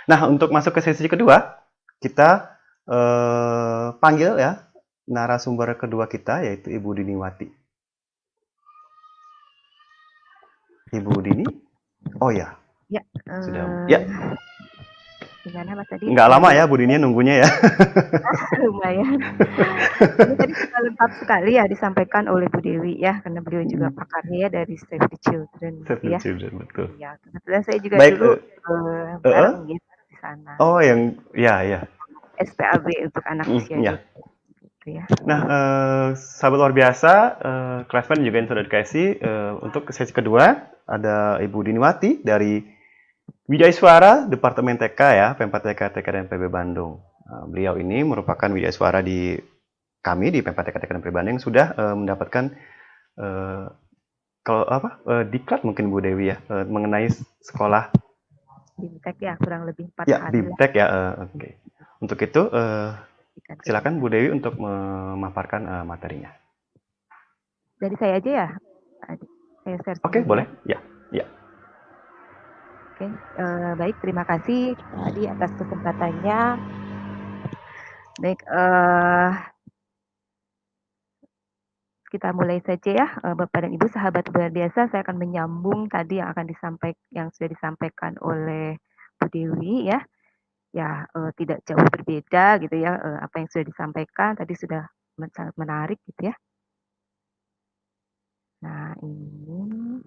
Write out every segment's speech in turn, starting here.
Nah, untuk masuk ke sesi kedua, kita panggil ya narasumber kedua kita yaitu Ibu Diniwati. Ibu Dini? Oh ya, Ya, sudah. Ya, gimana Mas tadi? nggak lama Tadi ya Bu Dini nunggunya ya. lumayan. Ini tadi sudah lengkap sekali ya disampaikan oleh Bu Dewi ya, karena beliau juga pakarnya ya dari Save the Children gitu Save the ya. Children, betul. Iya, kebetulan saya juga Baik, dulu bareng eh, gitu di sana. oh yang ya ya. SPAB untuk anak usia Ya. dini gitu ya. Nah, sahabat luar biasa, classmate juga yang sudah dikasih untuk sesi kedua ada Ibu Diniwati dari Wijaya Suara Departemen TK ya, Pempat TK, TK dan PB Bandung. Beliau ini merupakan Wijaya Suara di kami di Pempat TK, TK dan PB Bandung yang sudah mendapatkan eh, kalau apa diklat mungkin Bu Dewi ya mengenai sekolah Bimtek ya kurang lebih 4 ya hari lah. BIMTEK ya. Oke. Untuk itu silakan Bu Kegiatan. Dewi untuk memaparkan materinya. Dari saya aja ya, Adik. Saya share Oke, sendiri ya. boleh? Ya, ya. Oke, baik terima kasih tadi atas kesempatannya. Baik, kita mulai saja ya, Bapak dan Ibu sahabat luar biasa. Saya akan menyambung tadi yang sudah disampaikan oleh Bu Dewi ya. Ya, tidak jauh berbeda gitu ya, apa yang sudah disampaikan tadi sudah sangat menarik gitu ya. Nah ini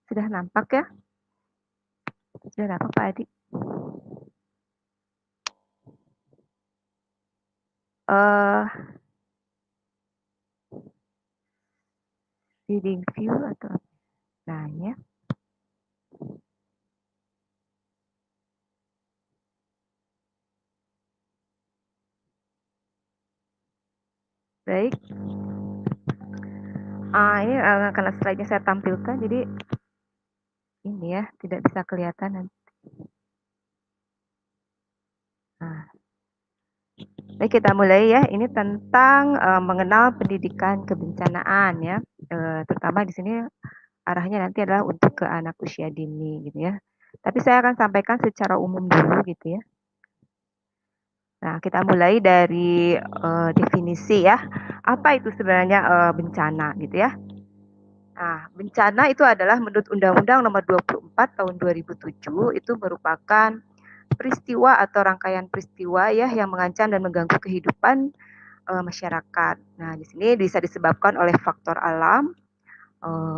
sudah nampak ya? Sudah nampak Pak Adi? Reading view atau nah ya. Baik. Ini karena slide-nya saya tampilkan jadi ini ya tidak bisa kelihatan nanti. Nah, baik kita mulai ya. Ini tentang mengenal pendidikan kebencanaan ya. Terutama di sini arahnya nanti adalah untuk ke anak usia dini gitu ya. Tapi saya akan sampaikan secara umum dulu gitu ya. Nah, kita mulai dari definisi ya. Apa itu sebenarnya bencana gitu ya? Nah, bencana itu adalah menurut Undang-Undang Nomor 24 Tahun 2007 itu merupakan peristiwa atau rangkaian peristiwa ya yang mengancam dan mengganggu kehidupan masyarakat. Nah, di sini bisa disebabkan oleh faktor alam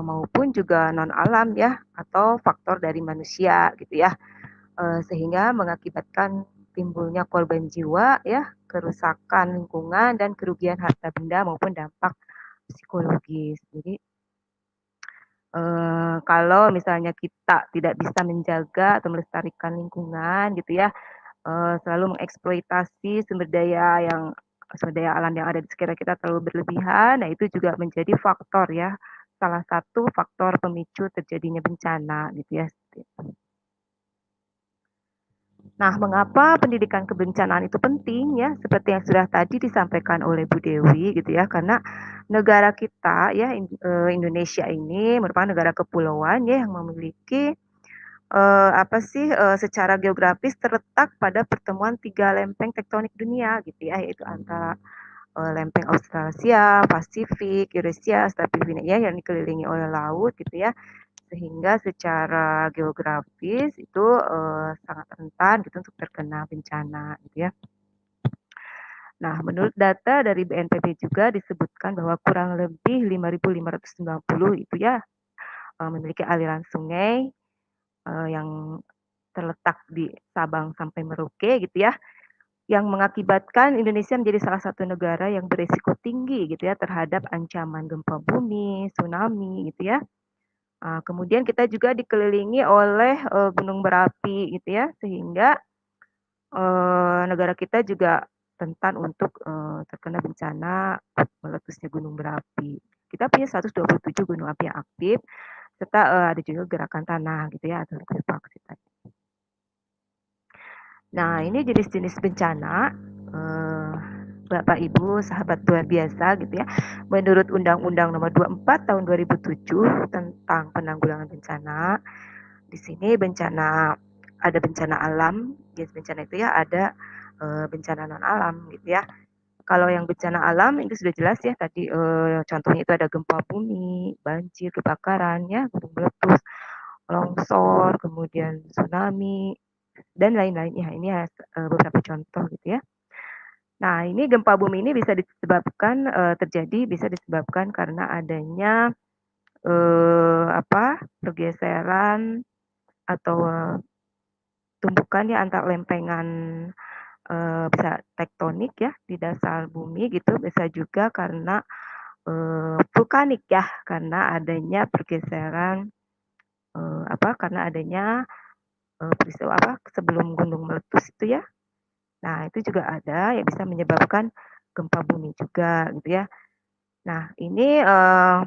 maupun juga non alam ya atau faktor dari manusia gitu ya. Sehingga mengakibatkan timbulnya korban jiwa ya, kerusakan lingkungan dan kerugian harta benda maupun dampak psikologis. Jadi kalau misalnya kita tidak bisa menjaga atau melestarikan lingkungan gitu ya, selalu mengeksploitasi sumber daya alam yang ada di sekitar kita terlalu berlebihan, nah itu juga menjadi faktor ya, salah satu faktor pemicu terjadinya bencana gitu ya. Nah, mengapa pendidikan kebencanaan itu penting ya? Seperti yang sudah tadi disampaikan oleh Bu Dewi gitu ya, karena negara kita ya Indonesia ini merupakan negara kepulauan ya yang memiliki secara geografis terletak pada pertemuan 3 lempeng tektonik dunia gitu ya, yaitu antara lempeng Australasia, Pasifik, Eurasia, Stratosfer ya yang dikelilingi oleh laut gitu ya. Sehingga secara geografis itu sangat rentan gitu untuk terkena bencana gitu ya. Nah, menurut data dari BNPB juga disebutkan bahwa kurang lebih 5.590 itu ya memiliki aliran sungai yang terletak di Sabang sampai Merauke gitu ya, yang mengakibatkan Indonesia menjadi salah satu negara yang berisiko tinggi gitu ya terhadap ancaman gempa bumi, tsunami gitu ya. Kemudian kita juga dikelilingi oleh gunung berapi gitu ya, sehingga negara kita juga rentan untuk terkena bencana meletusnya gunung berapi. Kita punya 127 gunung api yang aktif, serta ada juga gerakan tanah gitu ya atau likuifaksi tadi. Nah, ini jenis-jenis bencana, Bapak Ibu, sahabat luar biasa gitu ya. Menurut Undang-Undang Nomor 24 Tahun 2007 tentang penanggulangan bencana, di sini bencana ada bencana alam, jenis bencana itu ya ada bencana non alam gitu ya. Kalau yang bencana alam itu sudah jelas ya tadi contohnya itu ada gempa bumi, banjir, kebakaran ya, gunung meletus, longsor, kemudian tsunami dan lain-lain ya. Ini ya beberapa contoh gitu ya. Nah, ini gempa bumi ini bisa disebabkan terjadi bisa disebabkan karena adanya pergeseran atau tumbukan ya antar lempengan bisa tektonik ya di dasar bumi gitu, bisa juga karena vulkanik ya, karena adanya pergeseran karena adanya peristiwa sebelum gunung meletus itu ya. Nah, itu juga ada yang bisa menyebabkan gempa bumi juga gitu ya. Nah, ini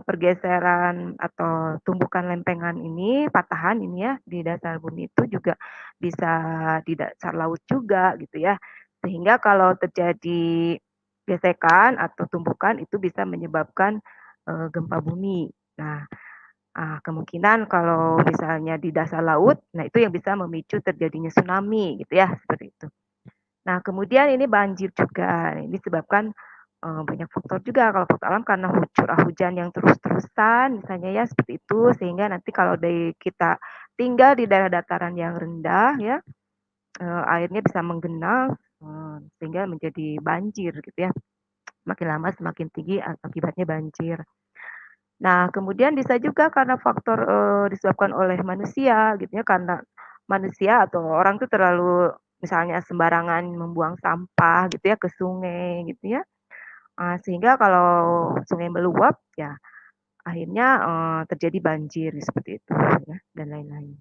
pergeseran atau tumbukan lempengan ini, patahan ini ya di dasar bumi itu juga bisa di dasar laut juga gitu ya. Sehingga kalau terjadi gesekan atau tumbukan itu bisa menyebabkan gempa bumi. Nah, kemungkinan kalau misalnya di dasar laut, nah itu yang bisa memicu terjadinya tsunami gitu ya, seperti itu. Nah, kemudian ini banjir juga. Ini disebabkan banyak faktor juga kalau faktor alam karena curah hujan yang terus-terusan misalnya ya seperti itu sehingga nanti kalau kita tinggal di daerah dataran yang rendah ya airnya bisa menggenang sehingga menjadi banjir gitu ya. Makin lama semakin tinggi akibatnya banjir. Nah, kemudian bisa juga karena faktor disebabkan oleh manusia gitu ya karena manusia atau orang tuh terlalu misalnya sembarangan membuang sampah gitu ya ke sungai gitu ya. Sehingga kalau sungai meluap ya akhirnya, terjadi banjir seperti itu ya dan lain-lain.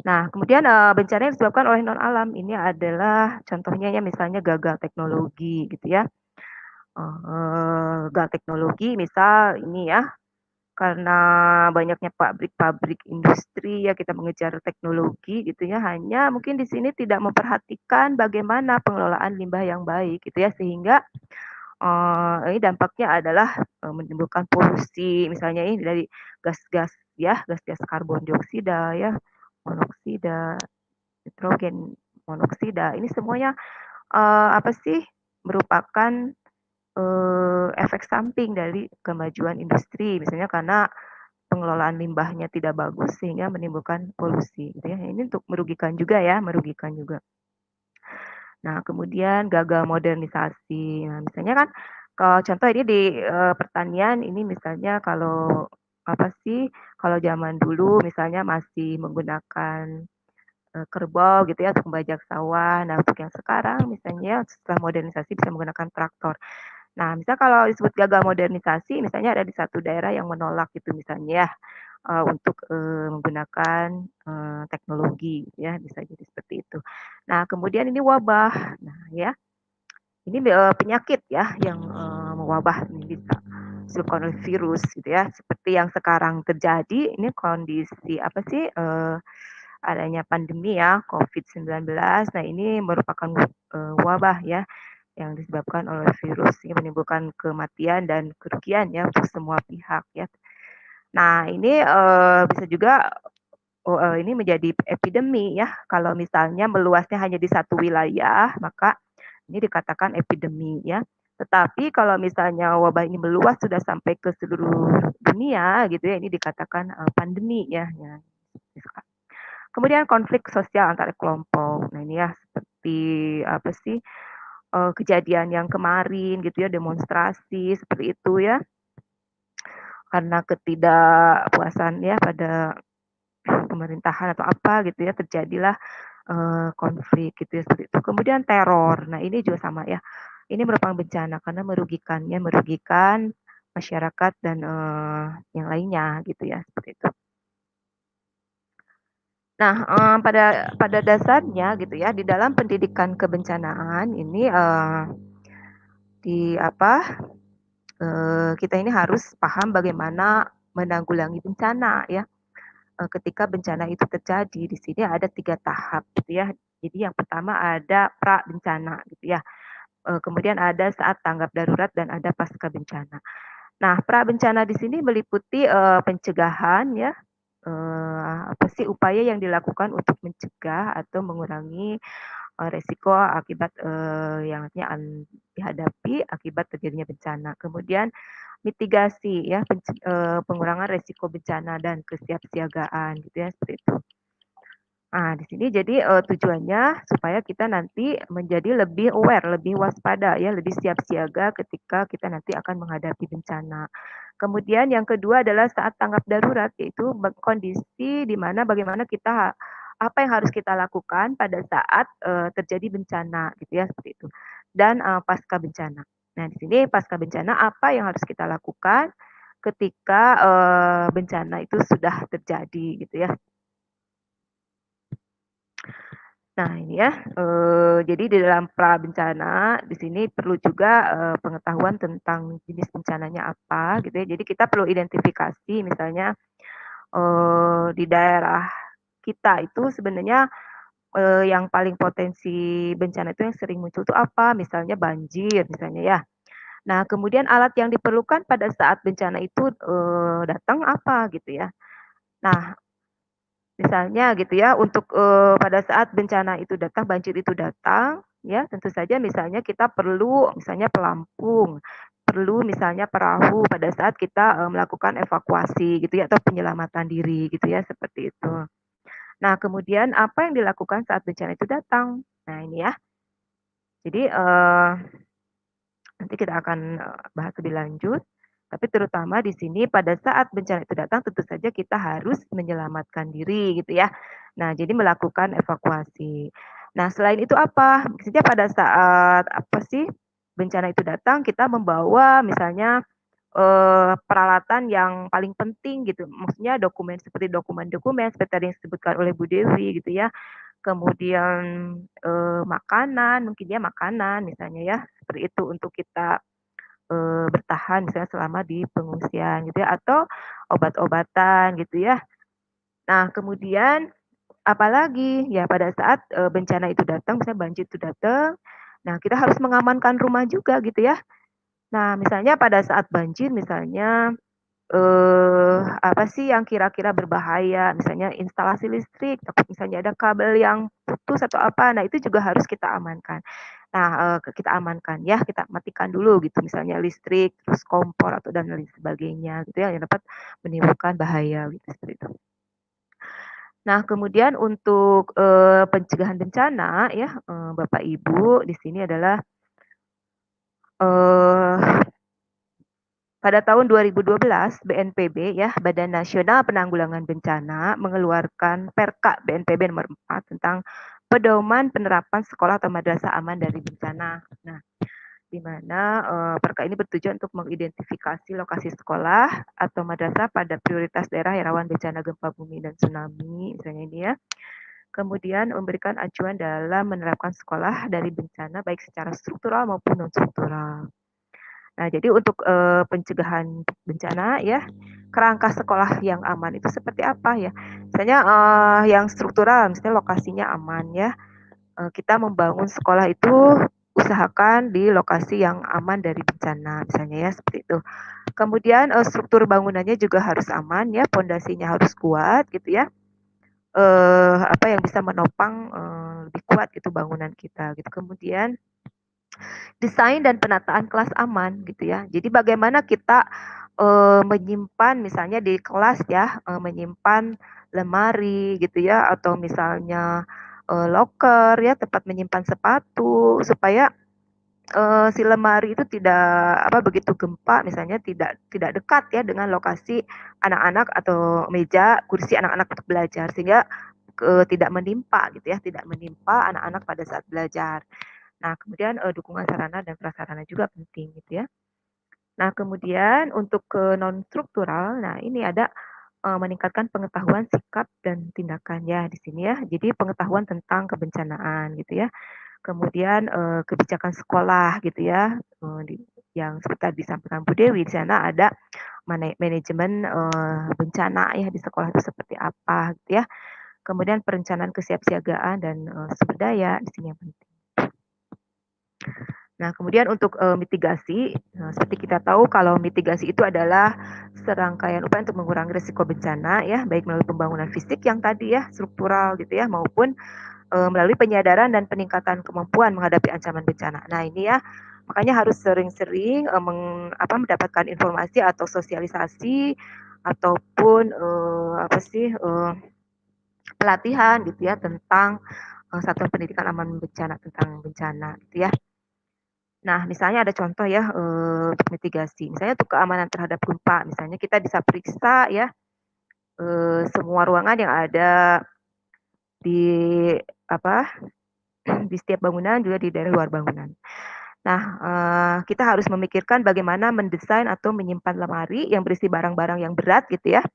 Nah kemudian, bencana yang disebabkan oleh non alam ini adalah contohnya ya misalnya gagal teknologi gitu ya, gagal teknologi misal ini ya, karena banyaknya pabrik-pabrik industri ya kita mengejar teknologi gitu ya, hanya mungkin di sini tidak memperhatikan bagaimana pengelolaan limbah yang baik gitu ya sehingga ini dampaknya adalah, menimbulkan polusi misalnya ini dari gas-gas ya, gas-gas karbon dioksida ya, monoksida, nitrogen monoksida, ini semuanya, merupakan, efek samping dari kemajuan industri. Misalnya karena pengelolaan limbahnya tidak bagus sehingga menimbulkan polusi gitu ya. Ini untuk merugikan juga ya, merugikan juga. Nah, kemudian gagal modernisasi. Nah, misalnya kan kalau contoh ini di, pertanian ini misalnya kalau kalau zaman dulu misalnya masih menggunakan, kerbau gitu ya untuk membajak sawah. Nah, untuk yang sekarang misalnya setelah modernisasi bisa menggunakan traktor. Nah, misal kalau disebut gagal modernisasi misalnya ada di satu daerah yang menolak gitu misalnya ya, untuk, menggunakan, teknologi gitu ya, bisa jadi seperti itu. Nah, kemudian ini wabah. Nah ya, ini penyakit ya yang mewabah ini bisa disebabkan oleh virus gitu ya. Seperti yang sekarang terjadi ini kondisi adanya pandemi ya COVID-19. Nah, ini merupakan wabah ya yang disebabkan oleh virus yang menimbulkan kematian dan kerugian ya untuk semua pihak ya. Nah, ini bisa juga ini menjadi epidemi ya. Kalau misalnya meluasnya hanya di satu wilayah, maka ini dikatakan epidemi ya. Tetapi kalau misalnya wabah ini meluas sudah sampai ke seluruh dunia gitu ya, ini dikatakan pandemi ya. Ya. Kemudian konflik sosial antar kelompok. Nah ini ya seperti kejadian yang kemarin gitu ya, demonstrasi seperti itu ya. Karena ketidakpuasan ya pada pemerintahan atau apa gitu ya, terjadilah konflik gitu ya, seperti itu. Kemudian teror, nah ini juga sama ya, ini merupakan bencana karena merugikan masyarakat dan, yang lainnya gitu ya, seperti itu. Nah, pada dasarnya gitu ya, di dalam pendidikan kebencanaan ini, di apa, kita ini harus paham bagaimana menanggulangi bencana ya. ketika bencana itu terjadi. Di sini ada 3 tahap gitu ya. Jadi yang pertama ada pra bencana gitu ya, kemudian ada saat tanggap darurat dan ada pasca bencana. Nah, pra bencana di sini meliputi, pencegahan ya, apa sih upaya yang dilakukan untuk mencegah atau mengurangi, resiko akibat, yang nantinya dihadapi akibat terjadinya bencana. Kemudian mitigasi ya, pengurangan resiko bencana dan kesiapsiagaan gitu ya, seperti itu. Nah, di sini jadi, tujuannya supaya kita nanti menjadi lebih aware, lebih waspada ya, lebih siap siaga ketika kita nanti akan menghadapi bencana. Kemudian yang kedua adalah saat tanggap darurat, yaitu kondisi di mana bagaimana kita apa yang harus kita lakukan pada saat, terjadi bencana gitu ya, seperti itu. Dan, pasca bencana. Nah, di sini pasca bencana apa yang harus kita lakukan ketika, bencana itu sudah terjadi gitu ya. Nah ini ya, jadi di dalam pra bencana di sini perlu juga, pengetahuan tentang jenis bencananya apa gitu ya. Jadi kita perlu identifikasi misalnya, di daerah kita itu sebenarnya, yang paling potensi bencana itu yang sering muncul itu apa, misalnya banjir misalnya ya. Nah kemudian alat yang diperlukan pada saat bencana itu, datang apa gitu ya. Nah misalnya gitu ya untuk, pada saat bencana itu datang, banjir itu datang, ya tentu saja misalnya kita perlu misalnya pelampung, perlu misalnya perahu pada saat kita, melakukan evakuasi gitu ya atau penyelamatan diri gitu ya, seperti itu. Nah kemudian apa yang dilakukan saat bencana itu datang? Nah ini ya, jadi, nanti kita akan, bahas lebih lanjut, tapi terutama di sini pada saat bencana itu datang tentu saja kita harus menyelamatkan diri gitu ya. Nah, jadi melakukan evakuasi. Nah, selain itu apa? Misalnya pada saat apa sih, bencana itu datang kita membawa misalnya, peralatan yang paling penting gitu, maksudnya dokumen seperti dokumen-dokumen seperti tadi yang disebutkan oleh Bu Dewi gitu ya. Kemudian, makanan, mungkin ya makanan misalnya ya, seperti itu untuk kita, bertahan misalnya selama di pengungsian gitu ya, atau obat-obatan gitu ya. Nah kemudian apalagi, ya pada saat, bencana itu datang, misalnya banjir itu datang, nah kita harus mengamankan rumah juga gitu ya. Nah misalnya pada saat banjir misalnya apa sih yang kira-kira berbahaya, misalnya instalasi listrik, takut misalnya ada kabel yang putus atau apa, nah itu juga harus kita amankan. Nah, kita amankan ya, kita matikan dulu gitu, misalnya listrik, terus kompor atau dan lain sebagainya gitu ya, yang dapat menimbulkan bahaya gitu, seperti itu. Nah, kemudian untuk, pencegahan bencana ya, Bapak Ibu, di sini adalah, eee pada tahun 2012, BNPB ya, Badan Nasional Penanggulangan Bencana mengeluarkan Perka BNPB nomor 4 tentang pedoman penerapan sekolah atau madrasah aman dari bencana. Nah, di mana, Perka ini bertujuan untuk mengidentifikasi lokasi sekolah atau madrasah pada prioritas daerah yang rawan bencana gempa bumi dan tsunami, misalnya ini ya. Kemudian memberikan acuan dalam menerapkan sekolah dari bencana baik secara struktural maupun non struktural. Nah, jadi untuk, pencegahan bencana ya, kerangka sekolah yang aman itu seperti apa ya? Misalnya, yang struktural, misalnya lokasinya aman ya, kita membangun sekolah itu usahakan di lokasi yang aman dari bencana, misalnya ya, seperti itu. Kemudian, struktur bangunannya juga harus aman ya, pondasinya harus kuat gitu ya, apa yang bisa menopang, lebih kuat gitu bangunan kita gitu. Kemudian desain dan penataan kelas aman gitu ya. Jadi bagaimana kita, menyimpan misalnya di kelas ya, menyimpan lemari gitu ya atau misalnya, loker ya, tempat menyimpan sepatu supaya, si lemari itu tidak apa, begitu gempa misalnya tidak tidak dekat ya dengan lokasi anak-anak atau meja, kursi anak-anak untuk belajar sehingga, tidak menimpa gitu ya, tidak menimpa anak-anak pada saat belajar. Nah, kemudian, dukungan sarana dan prasarana juga penting gitu ya. Nah, kemudian untuk ke non struktural, nah ini ada, meningkatkan pengetahuan, sikap, dan tindakan ya di sini ya. Jadi pengetahuan tentang kebencanaan gitu ya. Kemudian, kebijakan sekolah gitu ya, yang seperti tadi disampaikan Bu Dewi, di sana ada manajemen bencana ya di sekolah itu seperti apa gitu ya. Kemudian perencanaan kesiapsiagaan dan sumber daya di sini yang penting. Nah, kemudian untuk mitigasi, seperti kita tahu kalau mitigasi itu adalah serangkaian upaya untuk mengurangi risiko bencana ya, baik melalui pembangunan fisik yang tadi ya, struktural gitu ya, maupun melalui penyadaran dan peningkatan kemampuan menghadapi ancaman bencana. Nah, ini ya, makanya harus sering-sering mendapatkan informasi atau sosialisasi ataupun pelatihan gitu ya tentang satuan pendidikan aman bencana tentang bencana gitu ya. Nah, misalnya ada contoh ya untuk mitigasi, misalnya untuk keamanan terhadap gempa, misalnya kita bisa periksa ya semua ruangan yang ada di apa di setiap bangunan juga di daerah luar bangunan. Nah, kita harus memikirkan bagaimana mendesain atau menyimpan lemari yang berisi barang-barang yang berat gitu ya.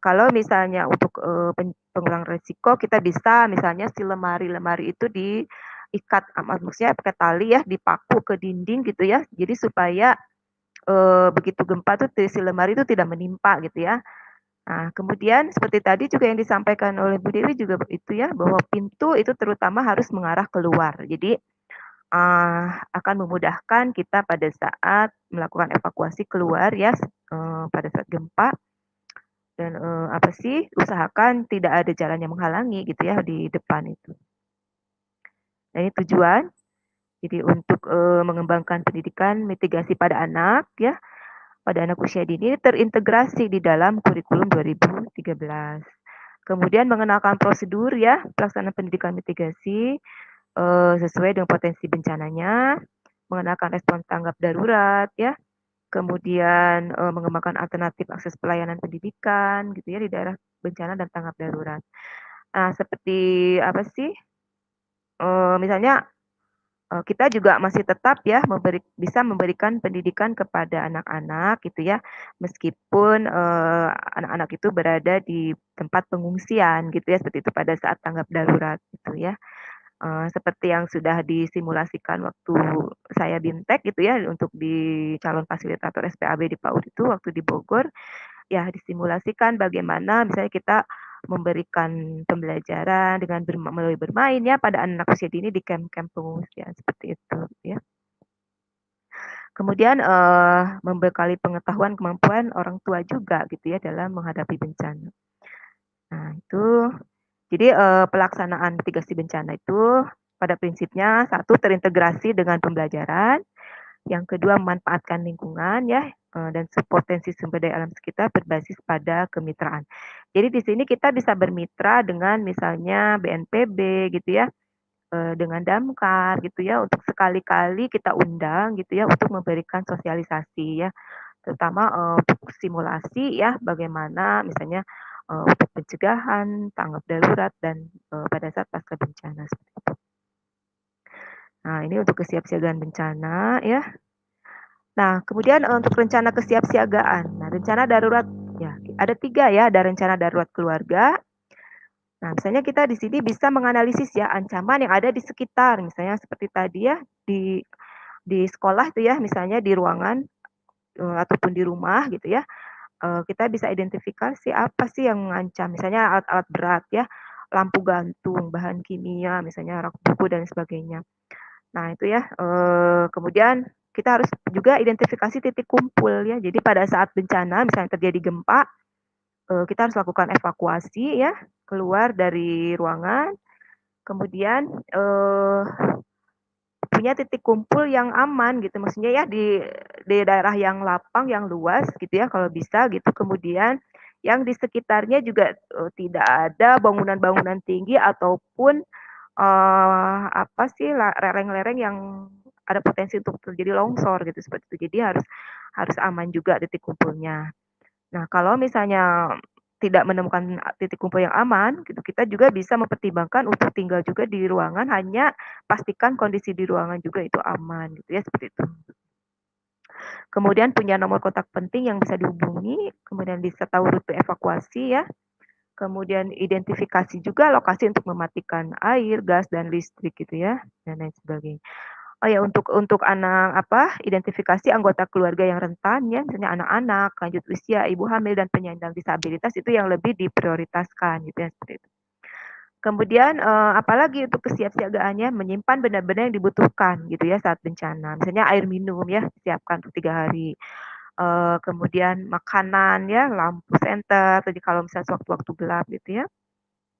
Kalau misalnya untuk pengurangan risiko kita bisa misalnya si lemari-lemari itu diikat maksudnya pakai tali ya, dipaku ke dinding gitu ya. Jadi supaya begitu gempa tuh si lemari itu tidak menimpa gitu ya. Nah, kemudian seperti tadi juga yang disampaikan oleh Bu Dewi juga itu ya, bahwa pintu itu terutama harus mengarah keluar. Jadi akan memudahkan kita pada saat melakukan evakuasi keluar ya pada saat gempa dan usahakan tidak ada jalan yang menghalangi gitu ya di depan itu. Nah, ini tujuan. Jadi untuk mengembangkan pendidikan mitigasi pada anak ya, pada anak usia dini terintegrasi di dalam kurikulum 2013. Kemudian mengenalkan prosedur ya pelaksanaan pendidikan mitigasi sesuai dengan potensi bencananya, mengenalkan respon tanggap darurat ya, kemudian mengembangkan alternatif akses pelayanan pendidikan gitu ya di daerah bencana dan tanggap darurat. Nah, seperti apa sih? Misalnya kita juga masih tetap ya bisa memberikan pendidikan kepada anak-anak gitu ya, meskipun anak-anak itu berada di tempat pengungsian gitu ya, seperti itu pada saat tanggap darurat gitu ya. Seperti yang sudah disimulasikan waktu saya BIMTEK gitu ya, untuk di calon fasilitator SPAB di PAUD itu waktu di Bogor, ya disimulasikan bagaimana misalnya kita memberikan pembelajaran dengan melalui bermain ya pada anak usia dini di camp-camp pengungsian seperti itu ya. Kemudian membekali pengetahuan kemampuan orang tua juga gitu ya dalam menghadapi bencana. Nah, itu jadi pelaksanaan mitigasi bencana itu pada prinsipnya satu terintegrasi dengan pembelajaran, yang kedua memanfaatkan lingkungan ya dan potensi sumber daya alam sekitar berbasis pada kemitraan. Jadi di sini kita bisa bermitra dengan misalnya BNPB gitu ya, dengan Damkar gitu ya, untuk sekali-kali kita undang gitu ya untuk memberikan sosialisasi ya, terutama untuk simulasi ya bagaimana misalnya untuk pencegahan, tanggap darurat dan pada saat pasca bencana seperti itu. Nah, ini untuk kesiapsiagaan bencana ya. Nah, kemudian untuk rencana kesiapsiagaan. Nah, rencana darurat ya ada 3 ya, ada rencana darurat keluarga. Nah, misalnya kita di sini bisa menganalisis ya ancaman yang ada di sekitar, misalnya seperti tadi ya di sekolah itu ya, misalnya di ruangan ataupun di rumah gitu ya. Kita bisa identifikasi apa sih yang mengancam, misalnya alat-alat berat ya, lampu gantung, bahan kimia, misalnya rak buku dan sebagainya. Nah, itu ya, kemudian kita harus juga identifikasi titik kumpul ya. Jadi pada saat bencana misalnya terjadi gempa, kita harus lakukan evakuasi ya, keluar dari ruangan, kemudian, punya titik kumpul yang aman gitu, maksudnya ya di daerah yang lapang, yang luas gitu ya kalau bisa gitu. Kemudian yang di sekitarnya juga, tidak ada bangunan-bangunan tinggi ataupun, lereng-lereng yang ada potensi untuk terjadi longsor gitu, seperti itu. Jadi harus harus aman juga titik kumpulnya. Nah, kalau misalnya tidak menemukan titik kumpul yang aman gitu, kita juga bisa mempertimbangkan untuk tinggal juga di ruangan, hanya pastikan kondisi di ruangan juga itu aman gitu ya, seperti itu. Kemudian punya nomor kontak penting yang bisa dihubungi, kemudian bisa tahu rute evakuasi ya, kemudian identifikasi juga lokasi untuk mematikan air, gas, dan listrik gitu ya, dan lain sebagainya. Oh ya, untuk anak identifikasi anggota keluarga yang rentan ya, misalnya anak-anak, lanjut usia, ibu hamil, dan penyandang disabilitas itu yang lebih diprioritaskan gitu ya, seperti itu. Kemudian, apalagi untuk kesiapsiagaannya, menyimpan benda-benda yang dibutuhkan gitu ya saat bencana. Misalnya air minum ya, disiapkan untuk 3 hari. Kemudian makanan ya, lampu senter, jadi kalau misalnya sewaktu-waktu gelap gitu ya.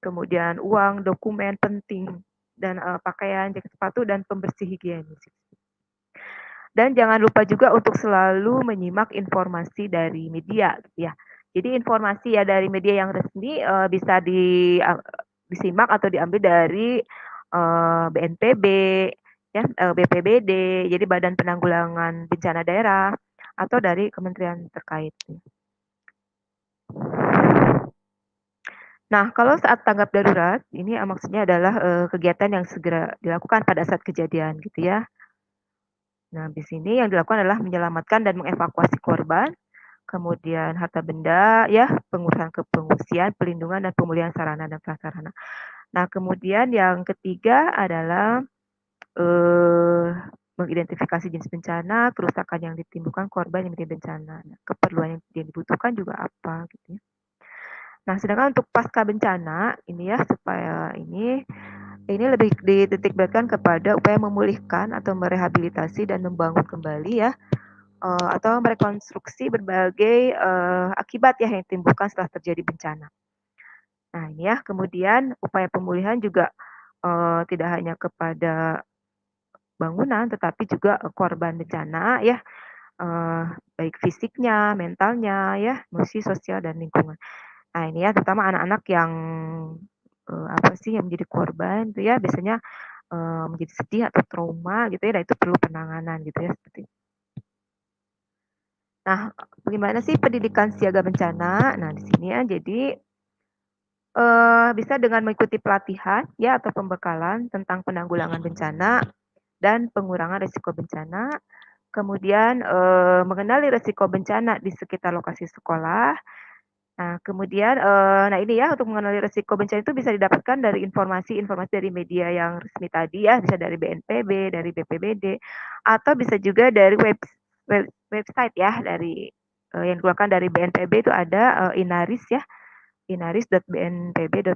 Kemudian uang, dokumen penting, dan, pakaian, jaket sepatu, dan pembersih higienis. Dan jangan lupa juga untuk selalu menyimak informasi dari media gitu ya. Jadi informasi ya dari media yang resmi, bisa disimak atau diambil dari, BNPB ya, BPBD, jadi Badan Penanggulangan Bencana Daerah, atau dari kementerian terkait. Nah, kalau saat tanggap darurat, ini, maksudnya adalah, kegiatan yang segera dilakukan pada saat kejadian gitu ya. Nah, di sini yang dilakukan adalah menyelamatkan dan mengevakuasi korban, kemudian harta benda ya, pengurusan kepengungsian, pelindungan dan pemulihan sarana dan prasarana. Nah, kemudian yang ketiga adalah, eee, mengidentifikasi jenis bencana, kerusakan yang ditimbulkan korban yang menjadi bencana. Nah, keperluan yang dibutuhkan juga apa gitu ya. Nah, sedangkan untuk pasca bencana ini ya, supaya ini lebih dititik beratkan kepada upaya memulihkan atau merehabilitasi dan membangun kembali ya, atau merekonstruksi berbagai, akibat ya yang ditimbulkan setelah terjadi bencana. Nah ini ya, kemudian upaya pemulihan juga, tidak hanya kepada bangunan, tetapi juga, korban bencana ya, baik fisiknya, mentalnya ya, emosi, sosial, dan lingkungan. Nah ini ya, terutama anak-anak yang, yang menjadi korban itu ya, biasanya, menjadi sedih atau trauma gitu ya, dan itu perlu penanganan gitu ya, seperti itu. Nah, bagaimana sih pendidikan siaga bencana? Nah, di sini ya, jadi, bisa dengan mengikuti pelatihan ya atau pembekalan tentang penanggulangan bencana dan pengurangan risiko bencana, kemudian, mengenali risiko bencana di sekitar lokasi sekolah. Nah, kemudian, nah ini ya, untuk mengenali risiko bencana itu bisa didapatkan dari informasi-informasi dari media yang resmi tadi ya, bisa dari BNPB, dari BPBD, atau bisa juga dari website ya, dari, yang dikeluarkan dari BNPB itu ada, Inaris ya, inaris.bnpb.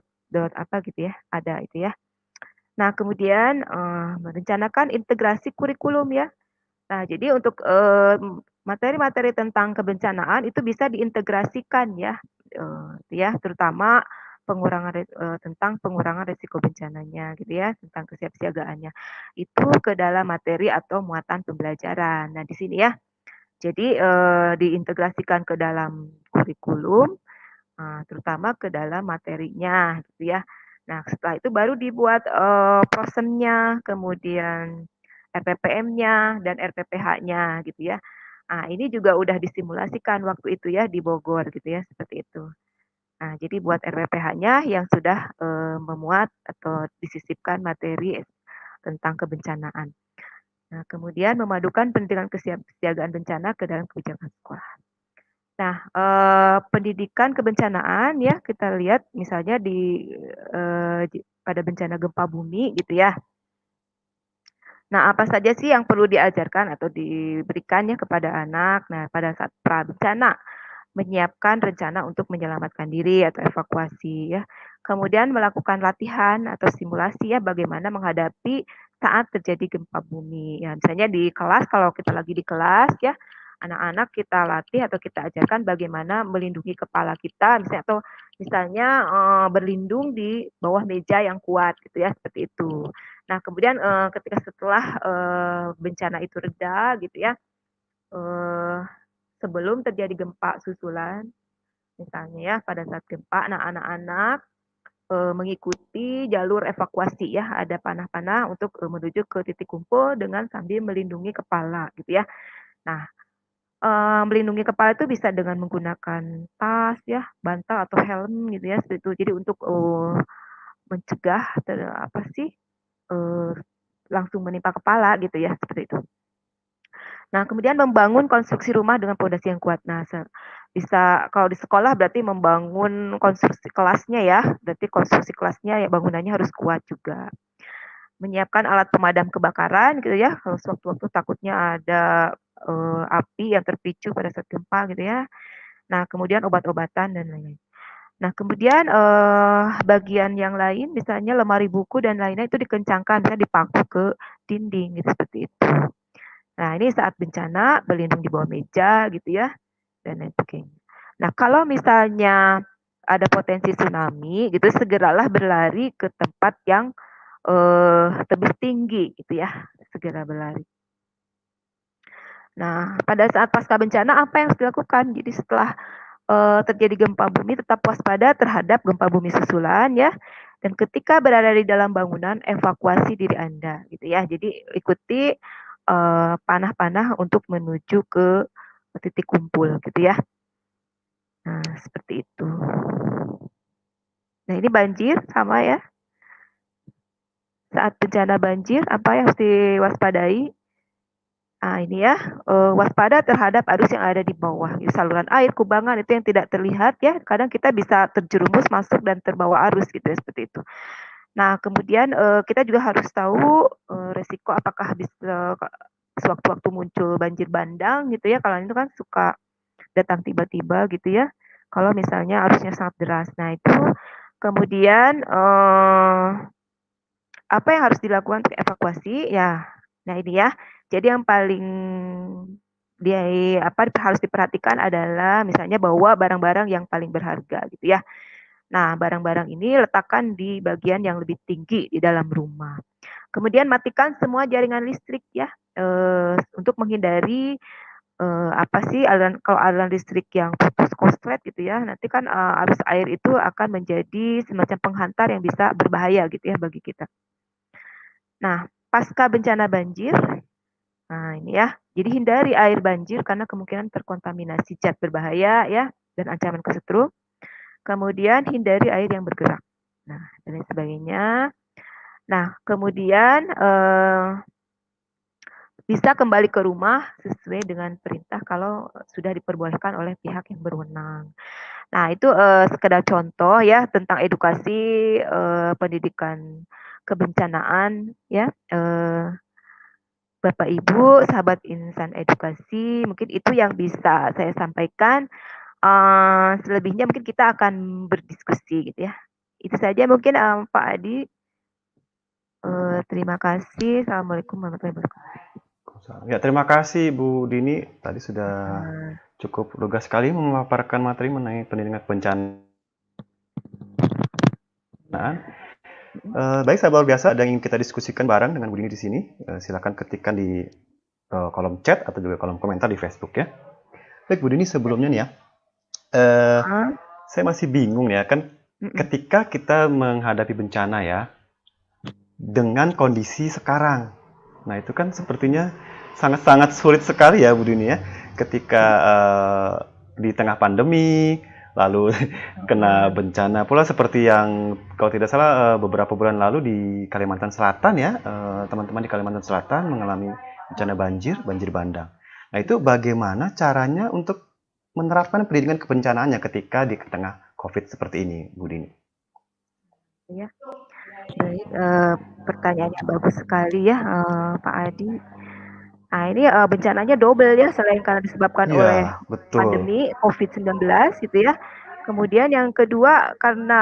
Apa gitu ya, ada itu ya. Nah, kemudian, merencanakan integrasi kurikulum ya. Nah, jadi untuk, materi-materi tentang kebencanaan itu bisa diintegrasikan ya, terutama tentang pengurangan risiko bencananya gitu ya, tentang kesiapsiagaannya, itu ke dalam materi atau muatan pembelajaran. Nah, di sini ya, jadi, diintegrasikan ke dalam kurikulum, terutama ke dalam materinya gitu ya. Nah, setelah itu baru dibuat, prosennya, kemudian RPPM-nya dan RPPH-nya gitu ya. Nah, ini juga udah disimulasikan waktu itu ya di Bogor gitu ya, seperti itu. Nah, jadi buat RPPH-nya yang sudah, memuat atau disisipkan materi tentang kebencanaan. Nah, kemudian memadukan pendidikan kesiapsiagaan bencana ke dalam kebijakan sekolah. Nah, pendidikan kebencanaan ya, kita lihat misalnya pada bencana gempa bumi gitu ya. Nah, apa saja sih yang perlu diajarkan atau diberikan ya kepada anak? Nah, pada saat prabencana, menyiapkan rencana untuk menyelamatkan diri atau evakuasi ya. Kemudian melakukan latihan atau simulasi ya, bagaimana menghadapi saat terjadi gempa bumi. Ya, misalnya di kelas, kalau kita lagi di kelas ya, anak-anak kita latih atau kita ajarkan bagaimana melindungi kepala kita, misalnya, berlindung di bawah meja yang kuat gitu ya, seperti itu. Nah, kemudian, ketika setelah, bencana itu reda gitu ya, eee, sebelum terjadi gempa susulan, misalnya ya pada saat gempa, nah anak-anak, mengikuti jalur evakuasi ya, ada panah-panah untuk, menuju ke titik kumpul dengan sambil melindungi kepala gitu ya. Nah, melindungi kepala itu bisa dengan menggunakan tas ya, bantal atau helm gitu ya, seperti itu. Jadi untuk, mencegah eee, langsung menimpa kepala gitu ya, seperti itu. Nah, kemudian membangun konstruksi rumah dengan pondasi yang kuat. Nah, bisa kalau di sekolah berarti membangun konstruksi kelasnya ya, berarti konstruksi kelasnya ya bangunannya harus kuat juga. menyiapkan alat pemadam kebakaran gitu ya, kalau sewaktu-waktu takutnya ada, api yang terpicu pada saat gempa gitu ya. Nah, kemudian obat-obatan dan lain-lain. Nah, kemudian, bagian yang lain misalnya lemari buku dan lainnya itu dikencangkan, misalnya dipaku ke dinding gitu, seperti itu. Nah, ini saat bencana berlindung di bawah meja gitu ya, dan lain sebagainya. Nah, kalau misalnya ada potensi tsunami gitu, segeralah berlari ke tempat yang, tebing tinggi gitu ya, segera berlari. Nah, pada saat pasca bencana apa yang harus dilakukan? Jadi setelah terjadi gempa bumi, tetap waspada terhadap gempa bumi susulan ya. Dan ketika berada di dalam bangunan, evakuasi diri Anda gitu ya. Jadi ikuti panah-panah untuk menuju ke titik kumpul gitu ya. Nah, seperti itu. Nah, ini banjir sama ya. Saat bencana banjir, apa yang harus diwaspadai? Nah, ini ya, waspada terhadap arus yang ada di bawah. Saluran air, kubangan itu yang tidak terlihat ya. Kadang kita bisa terjerumus masuk dan terbawa arus gitu ya, seperti itu. Nah, kemudian kita juga harus tahu resiko apakah bisa sewaktu-waktu muncul banjir bandang gitu ya. Kalau itu kan suka datang tiba-tiba gitu ya. Kalau misalnya arusnya sangat deras. Nah, itu kemudian apa yang harus dilakukan untuk evakuasi? Ya, nah ini ya. Jadi yang paling dia apa harus diperhatikan adalah misalnya bawa barang-barang yang paling berharga gitu ya. Nah, barang-barang ini letakkan di bagian yang lebih tinggi di dalam rumah. Kemudian matikan semua jaringan listrik ya, untuk menghindari apa sih aliran kalau aliran listrik yang putus korslet gitu ya, nanti kan arus air itu akan menjadi semacam penghantar yang bisa berbahaya gitu ya bagi kita. Nah, pasca bencana banjir, nah ini ya, jadi hindari air banjir karena kemungkinan terkontaminasi zat berbahaya ya dan ancaman kesetrum. Kemudian hindari air yang bergerak. Nah, dan lain sebagainya. Nah, kemudian bisa kembali ke rumah sesuai dengan perintah kalau sudah diperbolehkan oleh pihak yang berwenang. Nah, itu sekedar contoh ya tentang edukasi pendidikan kebencanaan ya. Bapak Ibu, sahabat insan edukasi, mungkin itu yang bisa saya sampaikan. Selebihnya mungkin kita akan berdiskusi gitu ya. Itu saja mungkin Pak Adi. Terima kasih. Assalamualaikum warahmatullahi wabarakatuh. Ya, terima kasih Bu Dini. Tadi sudah cukup lugas sekali memaparkan materi mengenai pendidikan kebencanaan. Baik, sahabat luar biasa, ada yang ingin kita diskusikan bareng dengan Bu Dini di sini. Silakan ketikkan di kolom chat atau juga kolom komentar di Facebook ya. Baik Bu Dini, sebelumnya nih ya, saya masih bingung ya kan, ketika kita menghadapi bencana ya, dengan kondisi sekarang. Nah, itu kan sepertinya sangat-sangat sulit sekali ya Bu Dini ya, ketika di tengah pandemi, lalu kena bencana pula seperti yang kalau tidak salah beberapa bulan lalu di Kalimantan Selatan ya, teman-teman di Kalimantan Selatan mengalami bencana banjir bandang. Nah, itu bagaimana caranya untuk menerapkan pendidikan kebencanaannya ketika di tengah COVID seperti ini, Bu Dini? Ya, baik, pertanyaannya bagus sekali ya, Pak Adi. Nah, ini bencananya double ya, selain karena disebabkan oleh Iya, betul. pandemi COVID-19 gitu ya. Kemudian yang kedua karena